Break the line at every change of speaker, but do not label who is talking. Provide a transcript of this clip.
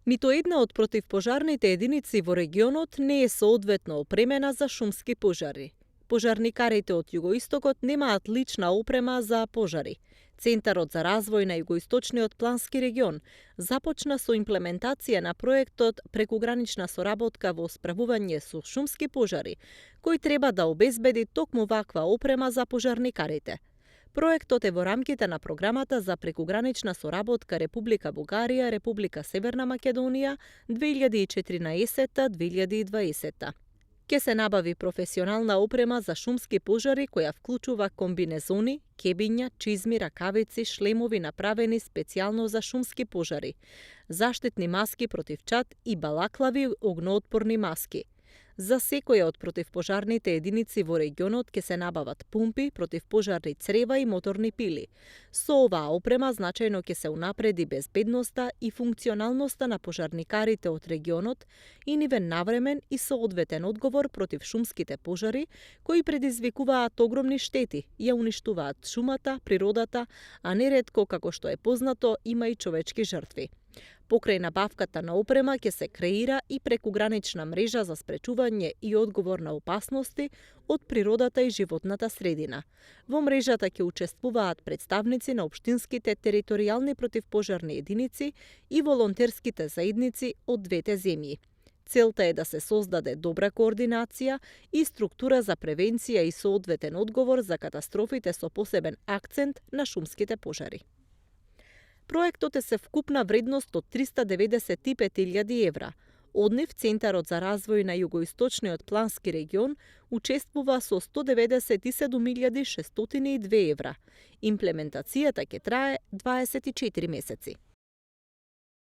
Ниту една од противпожарните единици во регионот не е соодветно опремена за шумски пожари. Пожарникарите од југоистокот немаат лична опрема за пожари. Центарот за развој на југоисточниот плански регион започна со имплементација на проектот прекугранична соработка во справување со шумски пожари, кој треба да обезбеди токму ваква опрема за пожарникарите. Проектот е во рамките на програмата за прекугранична соработка Република Бугарија, Република Северна Македонија 2014-2020. Ке се набави професионална опрема за шумски пожари која вклучува комбинезони, кебиња, чизми, ракавици, шлемови направени специјално за шумски пожари, заштитни маски против чад и балаклави огноотпорни маски. За секоја од противпожарните единици во регионот ќе се набават пумпи, противпожарни црева и моторни пили. Со оваа опрема значајно ќе се унапреди безбедноста и функционалноста на пожарникарите од регионот и нивен навремен и соодветен одговор против шумските пожари кои предизвикуваат огромни штети, ја уништуваат шумата, природата, а неретко, како што е познато, има и човечки жртви. Покрај набавката на опрема ќе се креира и прекугранична мрежа за спречување и одговор на опасности од природата и животната средина. Во мрежата ќе учествуваат представници на општинските територијални противпожарни единици и волонтерските заедници од двете земји. Целта е да се создаде добра координација и структура за превенција и соодветен одговор за катастрофите со посебен акцент на шумските пожари. Проектот е се вкупна вредност од 395.000 евра. Од нив Центарот за развој на југоисточниот плански регион учествува со 197.602 евра. Имплементацијата ќе трае 24 месеци.